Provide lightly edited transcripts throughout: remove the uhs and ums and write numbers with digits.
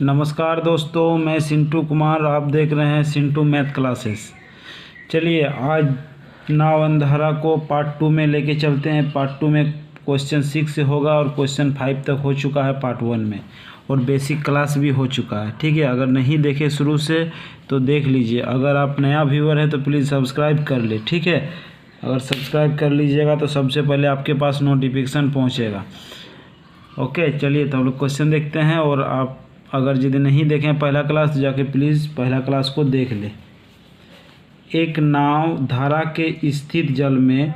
नमस्कार दोस्तों, मैं सिंटू कुमार। आप देख रहे हैं सिंटू मैथ क्लासेस। चलिए आज नाव धारा को पार्ट 2 में लेके चलते हैं। पार्ट 2 में क्वेश्चन 6 से होगा और क्वेश्चन 5 तक हो चुका है पार्ट 1 में, और बेसिक क्लास भी हो चुका है। ठीक है, अगर नहीं देखे शुरू से तो देख लीजिए। अगर आप नया व्यूअर है तो प्लीज़ सब्सक्राइब कर ले। ठीक है, अगर सब्सक्राइब कर लीजिएगा तो सबसे पहले आपके पास नोटिफिकेशन पहुँचेगा। ओके, चलिए तो हम लोग क्वेश्चन देखते हैं। और आप अगर यदि नहीं देखें पहला क्लास तो जाके प्लीज़ पहला क्लास को देख ले। एक नाव धारा के स्थिर जल में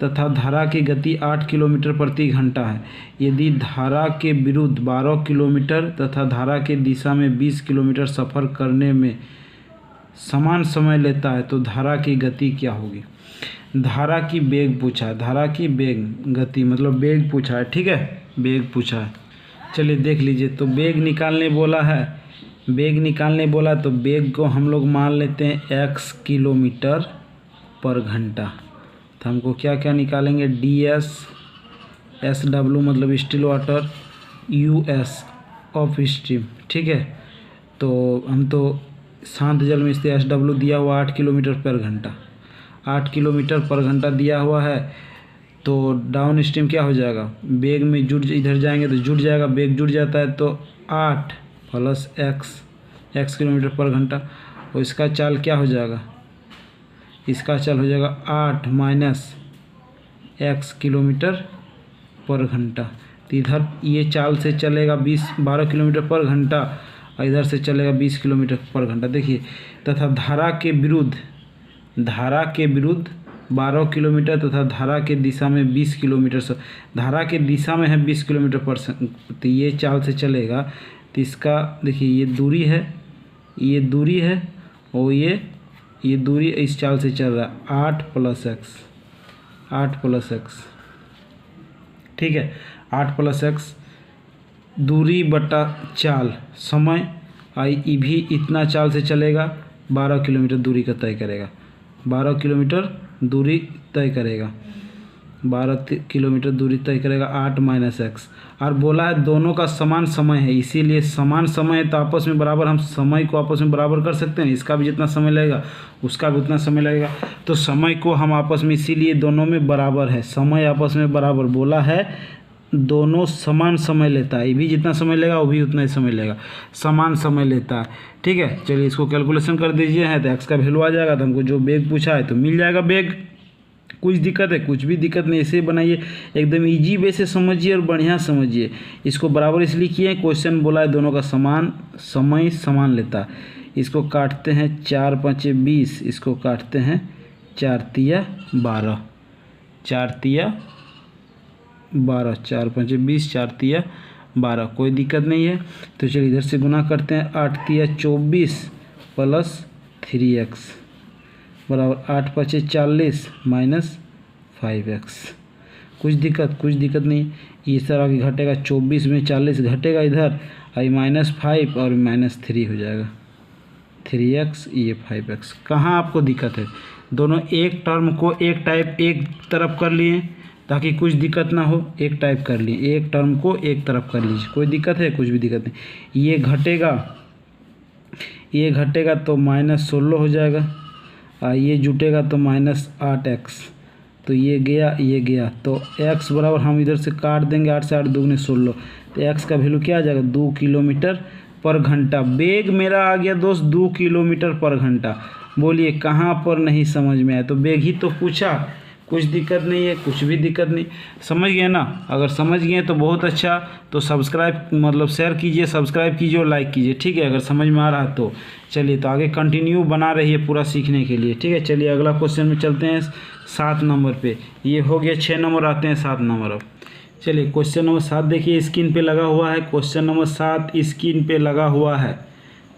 तथा धारा की गति 8 किलोमीटर प्रति घंटा है। यदि धारा के विरुद्ध 12 किलोमीटर तथा धारा के दिशा में 20 किलोमीटर सफ़र करने में समान समय लेता है तो धारा की गति क्या होगी। धारा की वेग पूछा है, धारा की वेग, गति मतलब वेग पूछा है। ठीक है, वेग पूछा है। चलिए देख लीजिए। तो वेग निकालने बोला है, वेग निकालने बोला तो वेग को हम लोग मान लेते हैं x किलोमीटर पर घंटा। तो हमको क्या क्या निकालेंगे, ds, SW मतलब still water, US of stream. ठीक है, तो हम तो शांत जल में इससे SW दिया हुआ 8 किलोमीटर पर घंटा, 8 किलोमीटर पर घंटा दिया हुआ है। तो डाउन स्ट्रीम क्या हो जाएगा, वेग में जुड़, इधर जाएंगे तो जुड़ जाएगा, वेग जुड़ जाता है तो 8 प्लस x किलोमीटर पर घंटा। और इसका चाल क्या हो जाएगा, इसका चाल हो जाएगा 8 माइनस x किलोमीटर पर घंटा। तो इधर ये चाल से चलेगा 12 किलोमीटर पर घंटा और इधर से चलेगा 20 किलोमीटर पर घंटा। देखिए, तथा धारा के विरुद्ध 12 किलोमीटर तथा धारा के दिशा में 20 किलोमीटर से, धारा के दिशा में है 20 किलोमीटर पर तो ये चाल से चलेगा। तो इसका देखिए ये दूरी है, ये दूरी है और ये दूरी इस चाल से चल रहा है 8 प्लस x। ठीक है, 8 प्लस x दूरी बटा चाल समय आई भी इतना चाल से चलेगा, 12 किलोमीटर दूरी का तय करेगा, 12 किलोमीटर दूरी तय करेगा, 12 किलोमीटर दूरी तय करेगा 8 माइनस x। और बोला है दोनों का समान समय है, इसीलिए समान समय है तो आपस में बराबर, हम समय को आपस में बराबर कर सकते हैं। इसका भी जितना समय लगेगा उसका भी उतना समय लगेगा। तो समय को हम आपस में, इसीलिए दोनों में बराबर है, समय आपस में बराबर। बोला है दोनों समान समय लेता है, ये भी जितना समय लेगा वो भी उतना ही समय लेगा, समान समय लेता है। ठीक है, चलिए इसको कैलकुलेशन कर दीजिए है तो x का वैल्यू आ जाएगा। तो हमको जो वेग पूछा है तो मिल जाएगा वेग। कुछ दिक्कत है, कुछ भी दिक्कत नहीं, ऐसे बनाइए, एकदम इजी वे से समझिए और बढ़िया समझिए। इसको बराबर इसलिए किए, क्वेश्चन बोला है दोनों का समान समय समान लेता है। इसको काटते हैं 4 5 20, इसको काटते हैं 4 तिया 12, 4 तिया 12, 4 5 20, 4 तिया 12, कोई दिक्कत नहीं है। तो चलिए इधर से गुना करते हैं, 8 तिया 24 प्लस 3x बराबर 8 5 40 माइनस 5x। कुछ दिक्कत नहीं। इस तरह की घटेगा, 24 में 40 घटेगा इधर, आई -5 और -3 हो जाएगा, 3x ये 5x। कहाँ आपको दिक्कत है, दोनों एक टर्म को एक तरफ कर लिए ताकि कुछ दिक्कत ना हो, एक टाइप कर लिए, एक टर्म को एक तरफ कर लीजिए। कोई दिक्कत है, कुछ भी दिक्कत नहीं। ये घटेगा तो -16 हो जाएगा, ये जुटेगा तो -8x। तो ये गया तो x बराबर हम इधर से काट देंगे, 8 से 8 दूनी 16। तो x का वैल्यू क्या आ जाएगा, 2 किलोमीटर पर घंटा। वेग मेरा आ गया दोस्त 2 किलोमीटर पर घंटा। बोलिए कहाँ पर नहीं समझ में आया, तो वेग ही तो पूछा, कुछ दिक्कत नहीं है, कुछ भी दिक्कत नहीं। समझ गए ना, अगर समझ गए तो बहुत अच्छा। तो सब्सक्राइब मतलब शेयर कीजिए, सब्सक्राइब कीजिए और लाइक कीजिए। ठीक है, अगर समझ में आ रहा है तो चलिए, तो आगे कंटिन्यू बना रहिए पूरा सीखने के लिए। ठीक है, चलिए अगला क्वेश्चन में चलते हैं 7 नंबर पे। ये हो गया 6 नंबर, आते हैं 7 नंबर। अब चलिए क्वेश्चन नंबर 7 देखिए, स्क्रीन पे लगा हुआ है। क्वेश्चन नंबर 7 स्क्रीन पे लगा हुआ है।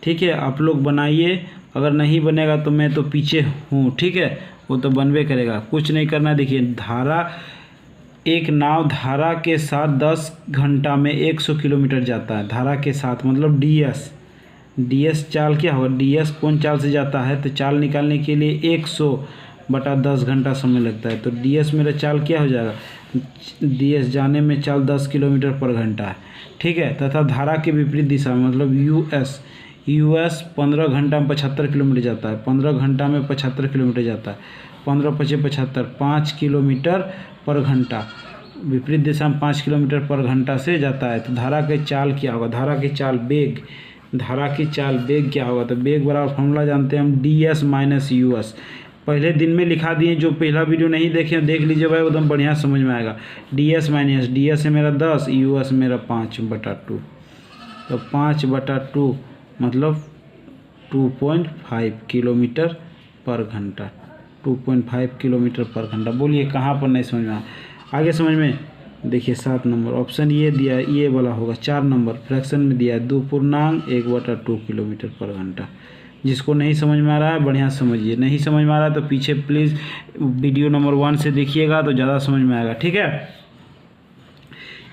ठीक है, आप लोग बनाइए, अगर नहीं बनेगा तो मैं तो पीछे हूँ। ठीक है, वो तो बनवे करेगा, कुछ नहीं करना। देखिए एक नाव धारा के साथ 10 घंटा में 100 किलोमीटर जाता है। धारा के साथ मतलब ds चाल क्या होगा, ds कौन चाल से जाता है, तो चाल निकालने के लिए 100 बटा 10 घंटा समय लगता है। तो ds मेरा चाल क्या हो जाएगा, ds जाने में चाल 10 किलोमीटर पर घंटा है, ठीक है। तथा धारा के विपरीत दिशा में मतलब यूएस 15 घंटा में 75 किलोमीटर जाता है, 15 घंटा में 75 किलोमीटर जाता है, 15 पचे 75, 5 किलोमीटर पर घंटा, विपरीत दिशा में 5 किलोमीटर पर घंटा से जाता है। तो धारा के चाल क्या होगा, धारा की चाल वेग, धारा की चाल वेग क्या होगा, तो वेग बराबर फॉर्मूला जानते हैं हम ds माइनस यूएस। पहले दिन में लिखा दिए, जो पहला वीडियो नहीं देखे देख लीजिए भाई, एकदम बढ़िया समझ में आएगा। ds माइनस ds है मेरा 10, यूएस मेरा 5/2, तो 5/2 मतलब 2.5 किलोमीटर पर घंटा, 2.5 किलोमीटर पर घंटा। बोलिए कहाँ पर नहीं समझ में आया, आगे समझ में। देखिए 7 नंबर ऑप्शन ये दिया है, ये वाला होगा। 4 नंबर फ्रैक्शन में दिया है 2.1/2 किलोमीटर पर घंटा। जिसको नहीं समझ में आ रहा है बढ़िया समझिए, नहीं समझ में आ रहा है तो पीछे प्लीज़ वीडियो नंबर 1 से देखिएगा तो ज़्यादा समझ में आएगा, ठीक है।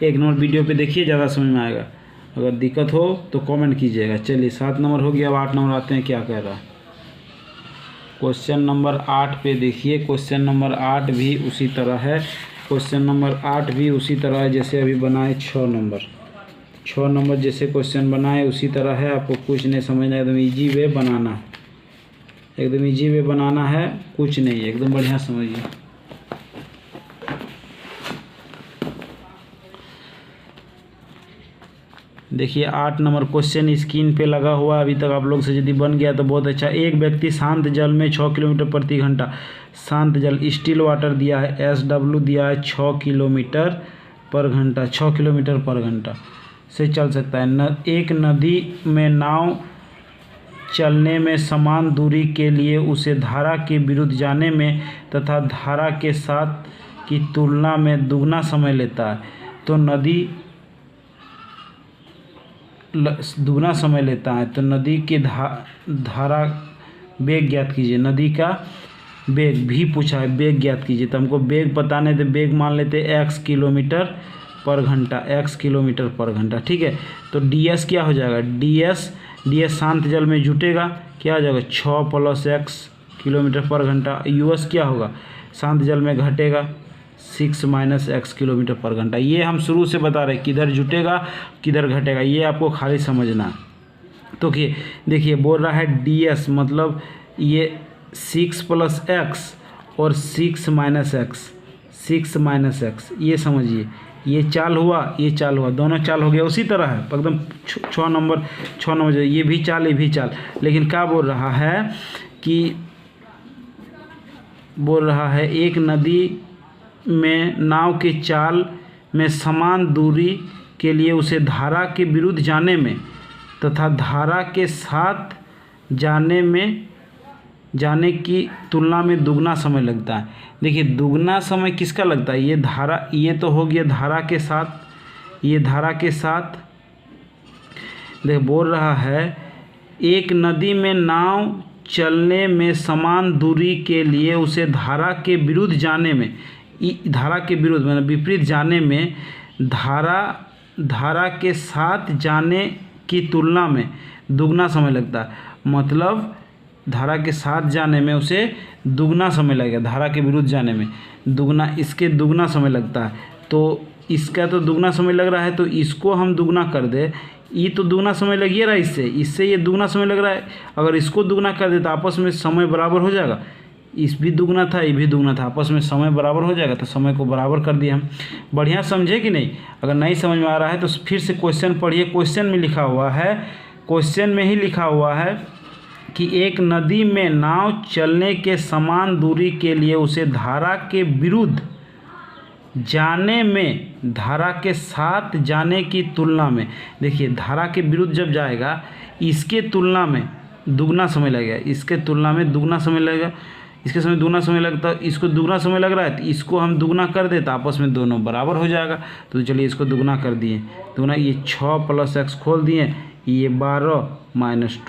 1 नंबर वीडियो पे देखिए, ज़्यादा समझ में आएगा। अगर दिक्कत हो तो कमेंट कीजिएगा। चलिए 7 नंबर हो गया, अब 8 नंबर आते हैं, क्या कह रहा है। क्वेश्चन नंबर 8 पे देखिए, क्वेश्चन नंबर 8 भी उसी तरह है। क्वेश्चन नंबर 8 भी उसी तरह है जैसे अभी बनाए 6 नंबर जैसे क्वेश्चन बनाए उसी तरह है। आपको कुछ नहीं समझना है, एकदम इजी वे बनाना है, एकदम इजी वे बनाना है, कुछ नहीं है, एकदम बढ़िया समझिए। देखिए 8 नंबर क्वेश्चन स्क्रीन पे लगा हुआ है। अभी तक आप लोग से यदि बन गया तो बहुत अच्छा। एक व्यक्ति शांत जल में 6 किलोमीटर प्रति घंटा, शांत जल स्टिल वाटर दिया है, SW दिया है 6 किलोमीटर पर घंटा, 6 किलोमीटर पर घंटा से चल सकता है। एक नदी में नाव चलने में समान दूरी के लिए उसे धारा के विरुद्ध जाने में तथा धारा के साथ की तुलना में दुगना समय लेता है। तो नदी दुगना समय लेता है, तो नदी की धारा वेग ज्ञात कीजिए। नदी का वेग भी पूछा है, वेग ज्ञात कीजिए। तो हमको वेग पता नहीं, तो वेग मान लेते x किलोमीटर पर घंटा, x किलोमीटर पर घंटा, ठीक है। तो ds क्या हो जाएगा, ds शांत जल में जुटेगा, क्या हो जाएगा 6 + x किलोमीटर पर घंटा। यूएस क्या होगा, शांत जल में घटेगा 6 - x किलोमीटर पर घंटा। ये हम शुरू से बता रहे किधर जुटेगा किधर घटेगा, ये आपको खाली समझना। तो देखिए बोल रहा है ds मतलब ये 6 + x और 6 - x, ये समझिए। ये चाल हुआ, ये चाल हुआ, दोनों चाल हो गया उसी तरह है एकदम। 6 नंबर ये भी चाल, ये भी चाल। लेकिन क्या बोल रहा है कि एक नदी में नाव के चाल में समान दूरी के लिए उसे धारा के विरुद्ध जाने में तथा धारा के साथ जाने की तुलना में दुगना समय लगता है। देखिए दुगना समय किसका लगता है, ये तो हो गया धारा के साथ, ये धारा के साथ। देख बोल रहा है एक नदी में नाव चलने में समान दूरी के लिए उसे धारा के विरुद्ध जाने में, धारा के विरुद्ध मतलब विपरीत जाने में धारा के साथ जाने की तुलना में दुगना समय लगता है। मतलब धारा के साथ जाने में उसे दुगना समय लगेगा, धारा के विरुद्ध जाने में इसके दुगना समय लगता है। तो इसका तो दुगना समय लग रहा है, तो इसको हम दुगना कर दे, ये तो दुगना समय लग ही रहा है, इससे ये दुगना समय लग रहा है। अगर इसको दुगना कर दे तो आपस में समय बराबर हो जाएगा। इस भी दुगना था, ये भी दुगना था, आपस में समय बराबर हो जाएगा। तो समय को बराबर कर दिए हम। बढ़िया समझे कि नहीं। अगर नहीं समझ में आ रहा है तो फिर से क्वेश्चन पढ़िए। क्वेश्चन में लिखा हुआ है, क्वेश्चन में ही लिखा हुआ है कि एक नदी में नाव चलने के समान दूरी के लिए उसे धारा के विरुद्ध जाने में धारा के साथ जाने की तुलना में, देखिए धारा के विरुद्ध जब जाएगा इसके तुलना में दुगना समय लगेगा, इसके तुलना में दुगना समय लगेगा, इसके समय दुगना समय लगता है, इसको दुगना समय लग रहा है तो इसको हम दुगना कर दे तो आपस में दोनों बराबर हो जाएगा। तो चलिए इसको दुगना कर दिए, दुगना ये 6 + x खोल दिए, ये 12 -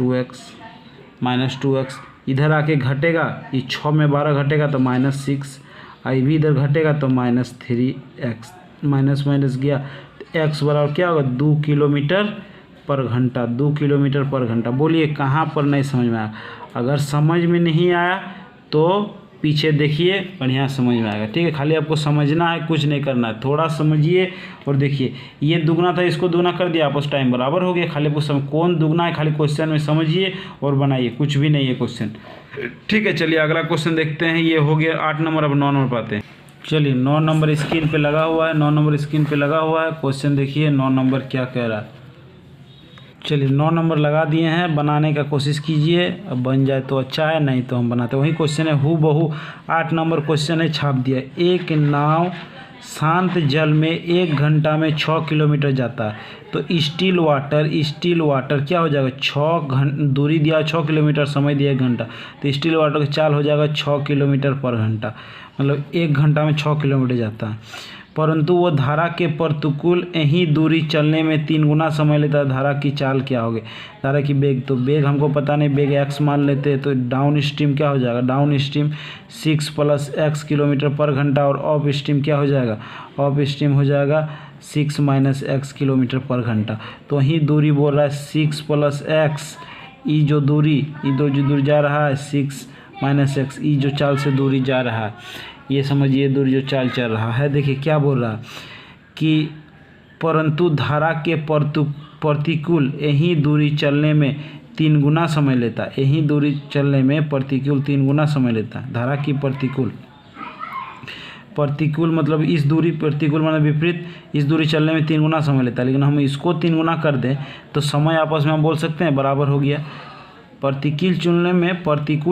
2x इधर आके घटेगा, ये 6 में 12 घटेगा तो -6, ये भी इधर घटेगा तो -3x, माइनस गया तो x बराबर क्या होगा 2 किलोमीटर पर घंटा, 2 किलोमीटर पर घंटा। बोलिए कहाँ पर नहीं समझ में आया। अगर समझ में नहीं आया तो पीछे देखिए, बढ़िया समझ में आएगा। ठीक है, खाली आपको समझना है, कुछ नहीं करना है, थोड़ा समझिए और देखिए। ये दुगना था, इसको दुगना कर दिया, आपस टाइम बराबर हो गया। खाली आपको कौन दुगना है खाली क्वेश्चन में समझिए और बनाइए, कुछ भी नहीं है क्वेश्चन। ठीक है, चलिए अगला क्वेश्चन देखते हैं। ये हो गया 8 नंबर। अब 9 नंबर पर आते हैं। चलिए 9 नंबर स्क्रीन पे लगा हुआ है, 9 नंबर स्क्रीन पे लगा हुआ है। क्वेश्चन देखिए 9 नंबर क्या कह रहा है। चलिए 9 नंबर लगा दिए हैं, बनाने का कोशिश कीजिए। अब बन जाए तो अच्छा है, नहीं तो हम बनाते। वही क्वेश्चन है हूबहू 8 नंबर क्वेश्चन है, छाप दिया। एक नाव शांत जल में 1 घंटा में 6 किलोमीटर जाता है, तो स्टिल वाटर क्या हो जाएगा? 6 दूरी दिया 6 किलोमीटर, समय दिया 1 घंटा, तो स्टिल वाटर का चाल हो जाएगा 6 किलोमीटर पर घंटा, मतलब 1 घंटा में 6 किलोमीटर जाता है। परंतु वो धारा के प्रतिकूल यही दूरी चलने में 3 गुना समय लेता है। धारा की चाल क्या होगी? धारा की बेग, तो बेग हमको पता नहीं, बेग x मान लेते हैं, तो डाउन स्ट्रीम क्या हो जाएगा? डाउन स्ट्रीम 6 + x किलोमीटर पर घंटा, और अप स्ट्रीम क्या हो जाएगा? अप स्ट्रीम हो जाएगा 6 - x किलोमीटर पर घंटा। तो वही दूरी बोल रहा है 6 + x, ये जो दूरी जा रहा है 6 - x, ये जो चाल से दूरी जा रहा है, ये समझिए दूरी जो चाल चल रहा है। देखिए क्या बोल रहा है कि परंतु धारा के प्रतिकूल यही दूरी चलने में 3 गुना समय लेता है। यही दूरी चलने में प्रतिकूल 3 गुना समय लेता है। धारा की प्रतिकूल मतलब इस दूरी, प्रतिकूल मतलब विपरीत, इस दूरी चलने में 3 गुना समय लेता है। लेकिन हम इसको 3 गुना कर दें तो समय आपस में हम बोल सकते हैं बराबर हो गया। प्रतिकूल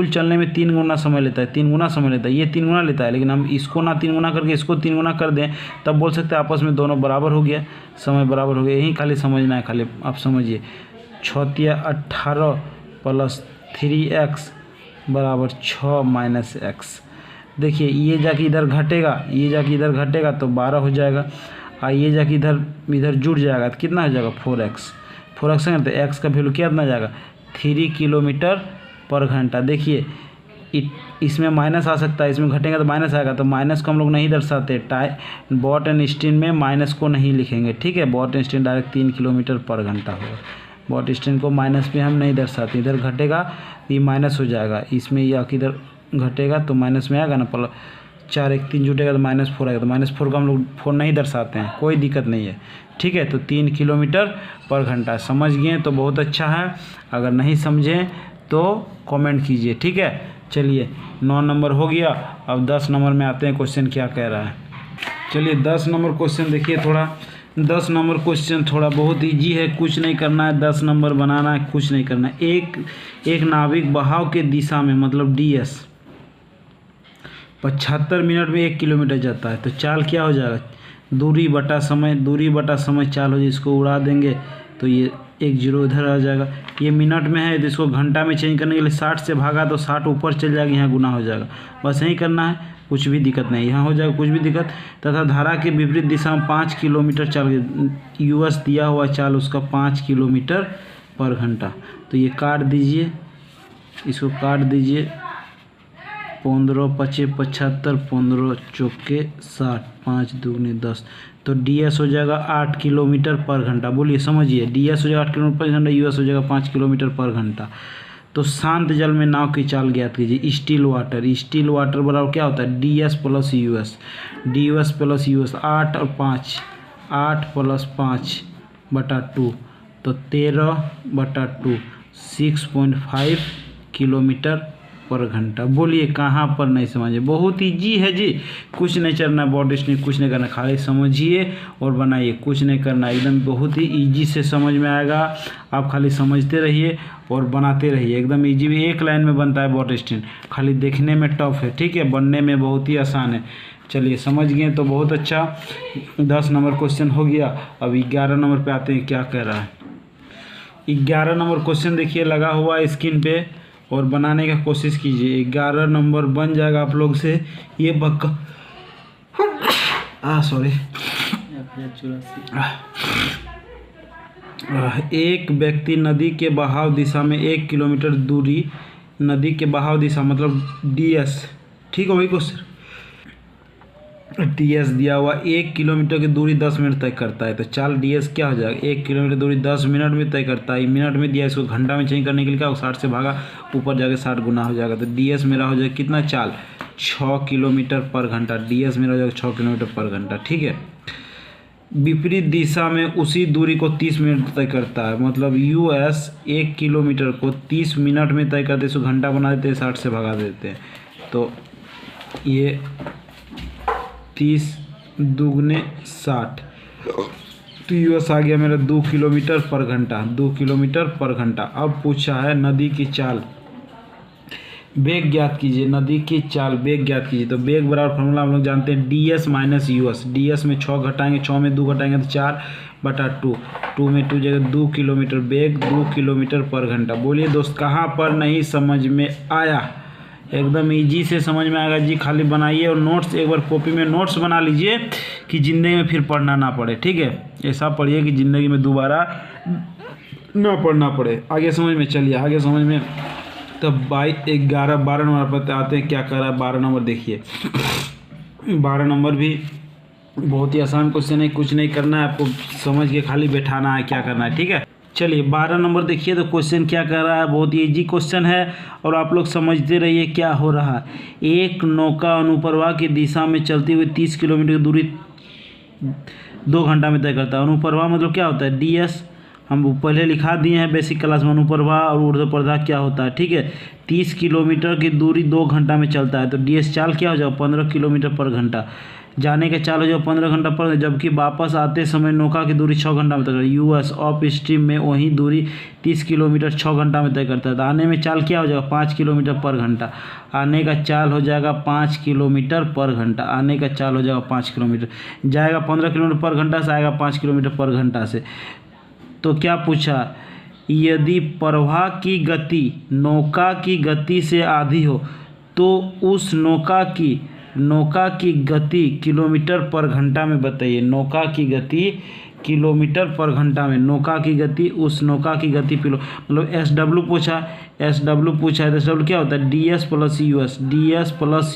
चलने में 3 गुना समय लेता है, 3 गुना समय लेता है, ये 3 गुना लेता है। लेकिन हम इसको ना 3 गुना करके इसको 3 गुना कर दें, तब बोल सकते हैं आपस में दोनों बराबर हो गया, समय बराबर हो गया। यही खाली समझना है, खाली आप समझिए। 6 × 18 + 3x = 6 - x। देखिए ये जाके इधर घटेगा, तो 12 हो जाएगा, और ये जाके इधर जुड़ जाएगा तो कितना हो जाएगा? 4x। 4x है तो x का वैल्यू कितना जाएगा? 3 किलोमीटर पर घंटा। देखिए इसमें माइनस आ सकता है, इसमें घटेगा तो माइनस आएगा, तो माइनस को हम लोग नहीं दर्शाते। बॉट एंड स्टीन में माइनस को नहीं लिखेंगे। ठीक है, boat and stream direct 3 kilometre पर घंटा होगा। बॉट स्टीन को माइनस में हम नहीं दर्शाते। इधर घटेगा ये माइनस हो जाएगा, इसमें या किधर घटेगा तो माइनस में आएगा ना, 4 1 3 जुटेगा तो -4 आएगा, तो -4 को हम लोग 4 नहीं दर्शाते हैं, कोई दिक्कत नहीं है। ठीक है, तो 3 किलोमीटर पर घंटा। समझ गए तो बहुत अच्छा है, अगर नहीं समझें तो कमेंट कीजिए। ठीक है, चलिए 9 नंबर हो गया। अब 10 नंबर में आते हैं, क्वेश्चन क्या कह रहा है। चलिए 10 नंबर क्वेश्चन देखिए। 10 नंबर क्वेश्चन थोड़ा बहुत ईजी है, कुछ नहीं करना है, 10 नंबर बनाना है, कुछ नहीं करना है। एक नाविक बहाव के दिशा में मतलब ds 75 मिनट में 1 किलोमीटर जाता है, तो चाल क्या हो जाएगा? दूरी बटा समय चाल हो जाए। इसको उड़ा देंगे तो ये 1 0 इधर आ जाएगा। ये मिनट में है तो इसको घंटा में चेंज करने के लिए 60 से भागा तो 60 ऊपर चल जाएगा, यहाँ गुना हो जाएगा। बस यही करना है, कुछ भी दिक्कत नहीं, यहाँ हो जाएगा कुछ भी दिक्कत। तथा धारा के विपरीत दिशा में 5 किलोमीटर चल, US दिया हुआ चाल उसका 5 किलोमीटर पर घंटा। तो ये काट दीजिए, इसको काट दीजिए। 15 × 5 = 75, 15 × 4 = 60, 5 × 2 = 10, तो ds हो जाएगा 8 किलोमीटर पर घंटा। बोलिए समझिए, ds हो जाएगा 8 किलोमीटर पर घंटा, US हो जाएगा 5 किलोमीटर पर घंटा। तो शांत जल में नाव की चाल ज्ञात कीजिए। स्टिल वाटर बराबर क्या होता है? ds + US, ds + US 8 और 5, 8 + 5 / 2, तो 13/2, 6.5 किलोमीटर पर घंटा। बोलिए कहाँ पर नहीं समझे? बहुत ईजी है जी, कुछ नहीं चलना, बॉडी स्ट्रीम कुछ नहीं करना, खाली समझिए और बनाइए, कुछ नहीं करना, एकदम बहुत ही ईजी से समझ में आएगा। आप खाली समझते रहिए और बनाते रहिए, एकदम ईजी भी, एक लाइन में बनता है बॉडी स्ट्रीम, खाली देखने में टफ है। ठीक है, बनने में बहुत ही आसान है। चलिए समझ गए तो बहुत अच्छा। 10 नंबर क्वेश्चन हो गया। अब 11 नंबर पे आते हैं, क्या कह रहा है। 11 नंबर क्वेश्चन देखिए लगा हुआ है स्क्रीन पे, और बनाने का कोशिश कीजिए। 11 नंबर बन जाएगा आप लोग से ये बक्का। एक व्यक्ति नदी के बहाव दिशा में 1 किलोमीटर दूरी, नदी के बहाव दिशा मतलब ds, ठीक है, वही क्वेश्चन ds दिया हुआ 1 किलोमीटर की दूरी 10 मिनट तय करता है, तो चाल ds क्या हो जाएगा? 1 किलोमीटर दूरी 10 मिनट में तय करता है। मिनट में दिया, इसको घंटा में चेंज करने के लिए क्या, 60 से भागा ऊपर जाके 60 गुना हो जाएगा, तो ds मेरा हो जाएगा कितना? चाल 6 किलोमीटर पर घंटा, ds मेरा हो जाएगा 6 किलोमीटर पर घंटा। ठीक है, विपरीत दिशा में उसी दूरी को 30 मिनट तय करता है, मतलब US 1 किलोमीटर को 30 मिनट में तय करते, इसको घंटा बना देते हैं, 60 से भगा देते हैं, तो ये 30 दूगुने 60, तो US आ गया मेरा 2 किलोमीटर पर घंटा, 2 किलोमीटर पर घंटा। अब पूछा है नदी की चाल, वेग ज्ञात कीजिए, नदी की चाल वेग ज्ञात कीजिए। तो वेग बराबर फॉर्मूला हम लोग जानते हैं ds माइनस US, ds में 6 घटाएंगे, 6 में 2 घटाएंगे तो 4/2, 2 में 2 जगह 2 किलोमीटर, वेग 2 किलोमीटर पर घंटा। बोलिए दोस्त कहाँ पर नहीं समझ में आया? एकदम इजी से समझ में आएगा जी, खाली बनाइए और नोट्स एक बार कॉपी में नोट्स बना लीजिए कि ज़िंदगी में फिर पढ़ना ना पड़े। ठीक है, ऐसा पढ़िए कि ज़िंदगी में दोबारा ना पढ़ना पड़े। आगे समझ में चलिए, आगे समझ में। तब 12 नंबर पर आते हैं, क्या कर रहा है 12 नंबर देखिए। 12 नंबर भी बहुत ही आसान क्वेश्चन है, कुछ नहीं करना है आपको, समझ के खाली बैठाना है, क्या करना है। ठीक है, चलिए 12 नंबर देखिए तो क्वेश्चन क्या कर रहा है, बहुत ही इजी क्वेश्चन है और आप लोग समझते रहिए क्या हो रहा है। एक नौका अनुप्रवाह की दिशा में चलती हुई 30 किलोमीटर की दूरी 2 घंटा में तय करता है। अनुप्रवाह मतलब क्या होता है, ds हम पहले लिखा दिए हैं बेसिक क्लास में, अनुप्रवाह और ऊर्ध्वप्रवाह क्या होता है। ठीक है, 30 किलोमीटर की दूरी 2 घंटा में चलता है, तो ds चाल क्या हो जाएगा 15 किलोमीटर पर घंटा। जाने का चाल हो जाएगा 15 घंटा पर, जबकि वापस आते समय नौका की दूरी 6 घंटा में तय करता है। US ऑफ स्ट्रीम में वही दूरी 30 किलोमीटर 6 घंटा में तय करता है। तो आने में चाल क्या हो जाएगा 5 किलोमीटर पर घंटा, आने का चाल हो जाएगा 5 किलोमीटर पर घंटा, आने का चाल हो जाएगा 5 किलोमीटर, जाएगा 15 किलोमीटर पर घंटा से, आएगा 5 किलोमीटर पर घंटा से। तो क्या पूछा, यदि प्रवाह की गति नौका की गति से आधी हो तो उस नौका की गति किलोमीटर पर घंटा में बताइए। नौका की गति किलोमीटर पर घंटा में, नौका की गति, उस नौका की गति मतलब SW पूछा है, तो SW क्या होता है ds plus US, ds plus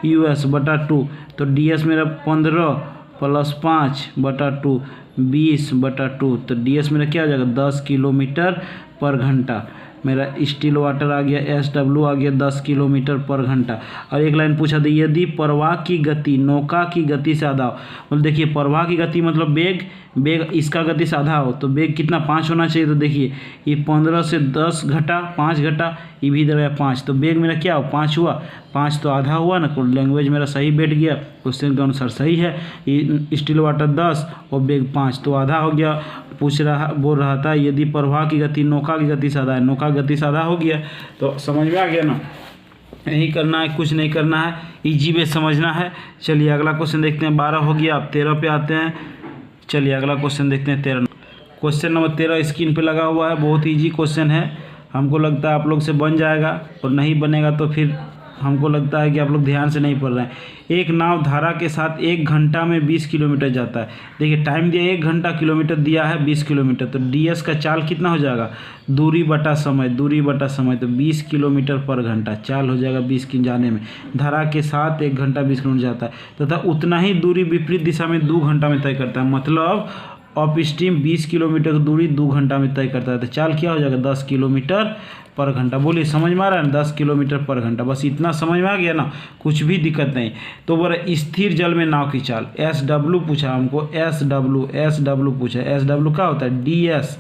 US बटा 2, तो ds मेरा 15 प्लस 5/2 20/2, तो ds मेरा क्या हो जाएगा 10 किलोमीटर पर घंटा। मेरा स्टील वाटर आ गया, SW आ गया 10 किलोमीटर पर घंटा। और एक लाइन पूछा था, यदि प्रवाह की गति नौका की गति से आधा हो, मतलब देखिए प्रवाह की गति मतलब वेग इसका गति से आधा हो, तो वेग कितना 5 होना चाहिए। तो देखिए ये 15 से 10 घटा, 5 घटा, ये भी इधर है 5, तो वेग मेरा क्या हो 5 हुआ, 5 तो आधा हुआ ना, लैंग्वेज मेरा सही बैठ गया, क्वेश्चन के अनुसार सही है। ये स्टील वाटर 10 और वेग 5 तो आधा हो गया। बोल रहा था यदि प्रवाह की गति नौका की गति से आधा है, नौका गति से आधा हो गया, तो समझ में आ गया ना। यही करना है, कुछ नहीं करना है, इजी वे समझना है। चलिए अगला क्वेश्चन देखते हैं, 12 हो गया, अब 13 पे आते हैं। चलिए अगला क्वेश्चन देखते हैं 13। क्वेश्चन नंबर 13 स्क्रीन पे लगा हुआ है, बहुत ईजी क्वेश्चन है, हमको लगता है आप लोग से बन जाएगा, और नहीं बनेगा तो फिर हमको लगता है कि आप लोग ध्यान से नहीं पढ़ रहे हैं। एक नाव धारा के साथ 1 घंटा में 20 किलोमीटर जाता है। देखिए टाइम दिया 1 घंटा, किलोमीटर दिया है 20 किलोमीटर, तो ds का चाल कितना हो जाएगा, दूरी बटा समय, तो 20 किलोमीटर पर घंटा, चाल हो जाएगा 20 की जाने में। धारा के साथ 1 घंटा 20 किलोमीटर जाता है तथा उतना ही दूरी विपरीत दिशा में 2 घंटा में तय करता है, मतलब ऑफ स्ट्रीम 20 किलोमीटर की दूरी 2 घंटा में तय करता है, तो चाल क्या हो जाएगा 10 किलोमीटर पर घंटा। बोलिए समझ में आ रहा है, 10 किलोमीटर पर घंटा, बस इतना समझ में आ गया ना, कुछ भी दिक्कत नहीं। तो बोला स्थिर जल में नाव की चाल, SW पूछा हमको, SW पूछा, SW क्या होता है ds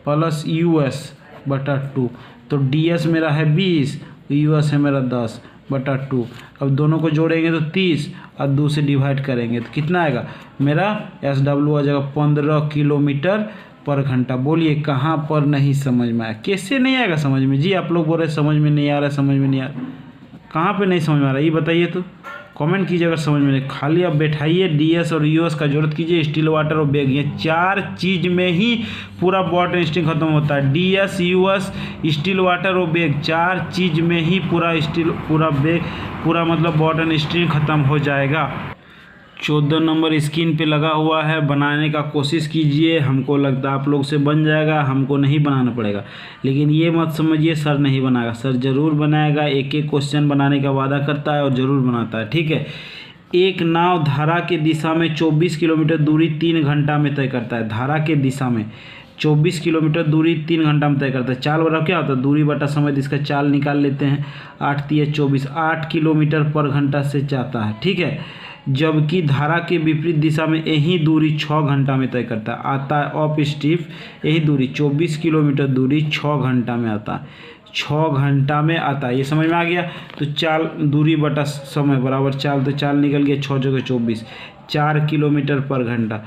प्लस US/2, तो ds मेरा है 20, US है मेरा 10/2, अब दोनों को जोड़ेंगे तो 30 और 2 से डिवाइड करेंगे तो कितना आएगा, मेरा SW आ जाएगा 15 किलोमीटर पर घंटा। बोलिए कहाँ पर नहीं समझ में आया, कैसे नहीं आएगा समझ में जी, आप लोग बोल रहे समझ में नहीं आ रहा, समझ में नहीं आ रहा, कहाँ पे नहीं समझ में आ रहा ये बताइए, तो कमेंट कीजिए अगर समझ में नहीं। खाली आप बैठाइए, ds और US का जरूरत कीजिए, स्टील वाटर और वेग, ये 4 चीज़ में ही पूरा वाटर इंस्टिंग खत्म होता है। ds US स्टील वाटर और वेग, 4 चीज़ में ही पूरा वेग पूरा मतलब वाटर इंस्टिंग खत्म हो जाएगा। 14 नंबर स्क्रीन पे लगा हुआ है, बनाने का कोशिश कीजिए, हमको लगता है आप लोग से बन जाएगा, हमको नहीं बनाना पड़ेगा। लेकिन ये मत समझिए सर नहीं बनाएगा, सर ज़रूर बनाएगा, एक एक क्वेश्चन बनाने का वादा करता है और ज़रूर बनाता है। ठीक है, एक नाव धारा के दिशा में 24 किलोमीटर दूरी 3 घंटा में तय करता है। धारा के दिशा में 24 किलोमीटर दूरी 3 घंटा में तय करता है। चाल बराबर क्या होता है, दूरी बटा समय, इसका चाल निकाल लेते हैं। 8 तिया 24, 8 किलोमीटर पर घंटा से जाता है, ठीक है। जबकि धारा के विपरीत दिशा में यही दूरी 6 घंटा में तय करता है। आता है ऑफ स्टीफ, यही दूरी 24 किलोमीटर दूरी 6 घंटा में आता है, 6 घंटा में आता है। ये समझ में आ गया। तो चाल दूरी बटा समय बराबर चाल, तो चाल निकल गया 6 जगह 24, 4 किलोमीटर पर घंटा।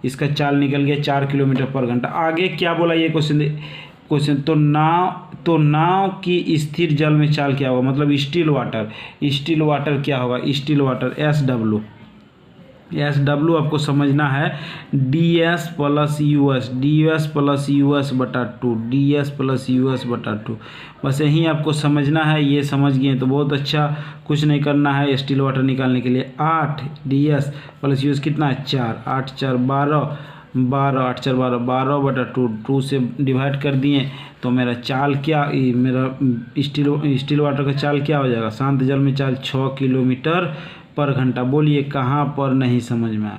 इसका चाल निकल गया 4 किलोमीटर पर घंटा। आगे क्या बोला ये क्वेश्चन तो नाव की स्थिर जल में चाल क्या होगा, मतलब स्टिल वाटर क्या होगा, स्टिल वाटर SW आपको समझना है, DS प्लस US बटा 2, बस यही आपको समझना है। ये समझ गए तो बहुत अच्छा, कुछ नहीं करना है स्टिल वाटर निकालने के लिए। 8 DS प्लस US कितना है 4, 8 4 12, 8 4 12 बटा 2 से डिवाइड कर दिए तो मेरा चाल क्या, मेरा स्टिल वाटर का चाल क्या हो जाएगा, शांत जल में चाल 6 किलोमीटर पर घंटा। बोलिए कहाँ पर नहीं समझ में आया।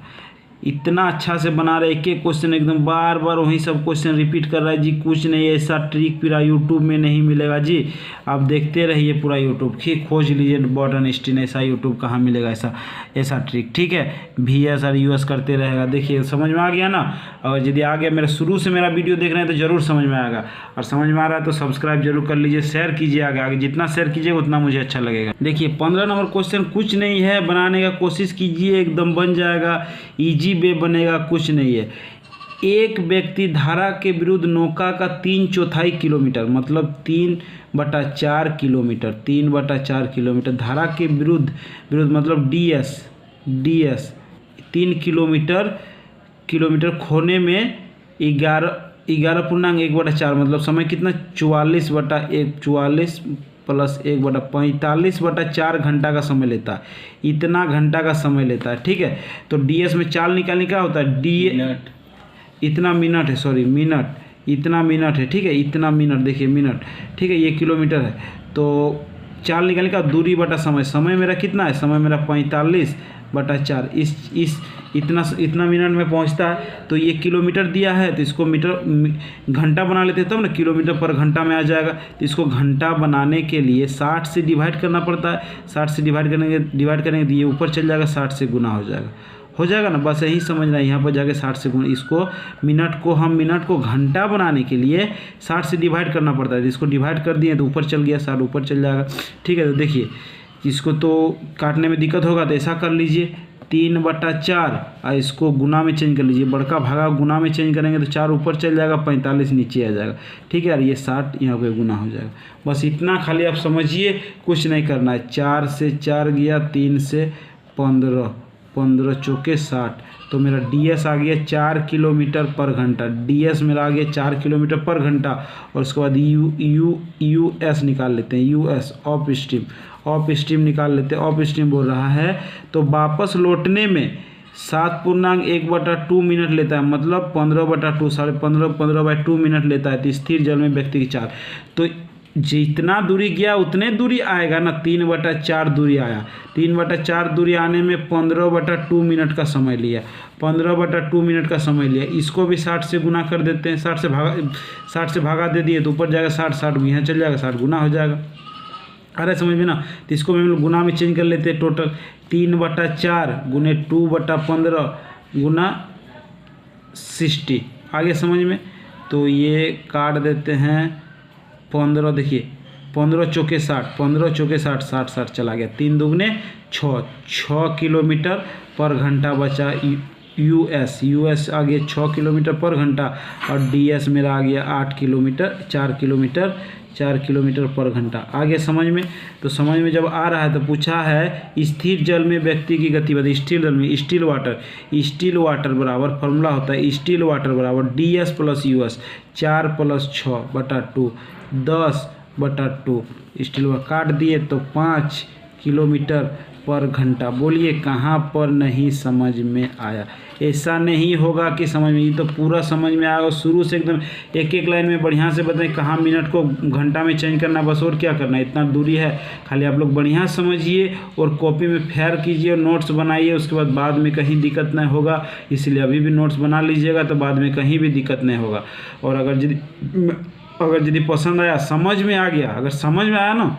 इतना अच्छा से बना रहे, एक एक क्वेश्चन एकदम बार बार वही सब क्वेश्चन रिपीट कर रहा है जी। कुछ नहीं, ऐसा ट्रिक पूरा यूट्यूब में नहीं मिलेगा जी। आप देखते रहिए पूरा यूट्यूब, खोज लीजिए बॉट आइंस्टीन, ऐसा यूट्यूब कहाँ मिलेगा ऐसा ट्रिक, ठीक है। VS और US करते रहेगा। देखिए समझ में आ गया ना। और यदि आ गया, मेरा शुरू से मेरा वीडियो देख रहे हैं तो ज़रूर समझ में आएगा, और समझ में आ रहा है तो सब्सक्राइब जरूर कर लीजिए, शेयर कीजिए आगे जितना शेयर कीजिएगा उतना मुझे अच्छा लगेगा। देखिए 15 नंबर क्वेश्चन कुछ नहीं है, बनाने का कोशिश कीजिए, एकदम बन जाएगा, ईजी वे बनेगा, कुछ नहीं है। एक व्यक्ति धारा के विरुद्ध नौका का 3/4 किलोमीटर, मतलब 3/4 किलोमीटर धारा के विरुद्ध मतलब DS 3 किलोमीटर खोने में 11.1/4 मतलब समय कितना 44 प्लस 1/45/4 घंटा का समय लेता है। इतना घंटा का समय लेता है, ठीक है। तो DS में चाल निकालने क्या होता है, इतना मिनट है, ठीक है। इतना मिनट, देखिए मिनट, ठीक है। ये किलोमीटर है, तो चाल निकालने का दूरी बटा समय मेरा कितना है, समय मेरा 45/4, इतना मिनट में पहुंचता है। तो ये किलोमीटर दिया है तो इसको घंटा बना लेते हैं तब ना किलोमीटर पर घंटा में आ जाएगा। तो इसको घंटा बनाने के लिए 60 से डिवाइड करना पड़ता है। 60 से डिवाइड करेंगे तो ये ऊपर चल जाएगा, 60 से गुना हो जाएगा ना। बस यही समझना है, यहाँ पर जाके 60 से गुना, इसको मिनट को घंटा बनाने के लिए 60 से डिवाइड करना पड़ता है। इसको डिवाइड कर दिए तो ऊपर चल गया, 60 ऊपर चल जाएगा, ठीक है। तो देखिए इसको तो काटने में दिक्कत होगा तो ऐसा कर लीजिए 3/4 और इसको गुना में चेंज कर लीजिए। बड़का भागा गुना में चेंज करेंगे तो 4 ऊपर चल जाएगा, 45 नीचे आ जाएगा, ठीक है यार। ये 60 यहाँ पे गुना हो जाएगा। बस इतना खाली आप समझिए, कुछ नहीं करना है। 4 से 4 गया, 3 से 15 चौके 60, तो मेरा DS आ गया 4 किलोमीटर पर घंटा। DS मेरा आ गया 4 किलोमीटर पर घंटा। और उसके बाद US निकाल लेते हैं, US ऑफ स्ट्रीम निकाल लेते हैं। ऑफ स्ट्रीम बोल रहा है तो वापस लौटने में 7.1/2 मिनट लेता है, मतलब 15/2, 15/2 मिनट लेता है। तो स्थिर जल में व्यक्ति की चाल, तो जितना दूरी गया उतने दूरी आएगा ना। 3/4 दूरी आया, 3/4 दूरी आने में 15/2 मिनट का समय लिया, 15/2 मिनट का समय लिया। इसको भी 60 से गुना कर देते हैं, 60 से भागा दे दिए तो ऊपर जाएगा 60 यहाँ चल जाएगा, 60 गुना हो जाएगा। अरे समझ में ना। तो इसको भी हम लोग गुना में चेंज कर लेते हैं। टोटल 3/4 गुने 2/15 गुना 60, आगे समझ में। तो ये काट देते हैं 15, देखिए 15 चौके 60, 60 चला गया, 3 दूगने 6 किलोमीटर पर घंटा बचा। US आ गया 6 किलोमीटर पर घंटा और DS मेरा आ गया 4 किलोमीटर पर घंटा। आगे समझ में। तो समझ में जब आ रहा है तो पूछा है स्थिर जल में व्यक्ति की गति बताइए। स्टिल जल में स्टिल वाटर बराबर फॉर्मूला होता है स्टिल वाटर बराबर DS प्लस US 4 + 6/2 10/2। स्टिल काट दिए तो 5 किलोमीटर पर घंटा। बोलिए कहाँ पर नहीं समझ में आया? ऐसा नहीं होगा कि समझ में, ये तो पूरा समझ में आएगा। शुरू से एकदम एक एक लाइन में बढ़िया से बताएं कहाँ मिनट को घंटा में चेंज करना, बस और क्या करना है, इतना दूरी है। खाली आप लोग बढ़िया समझिए और कॉपी में फेयर कीजिए और नोट्स बनाइए। उसके बाद में कहीं दिक्कत नहीं होगा, इसलिए अभी भी नोट्स बना लीजिएगा तो बाद में कहीं भी दिक्कत नहीं होगा। और अगर यदि पसंद आया, समझ में आ गया, अगर समझ में आया ना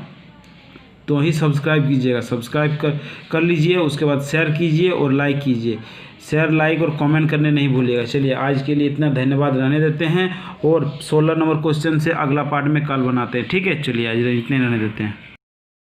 तो ही सब्सक्राइब कीजिएगा। सब्सक्राइब कर लीजिए, उसके बाद शेयर कीजिए और लाइक कीजिए। शेयर, लाइक और कमेंट करने नहीं भूलिएगा। चलिए आज के लिए इतना, धन्यवाद रहने देते हैं और 16 नंबर क्वेश्चन से अगला पार्ट में कल बनाते हैं। ठीक है, चलिए आज इतने रहने देते हैं।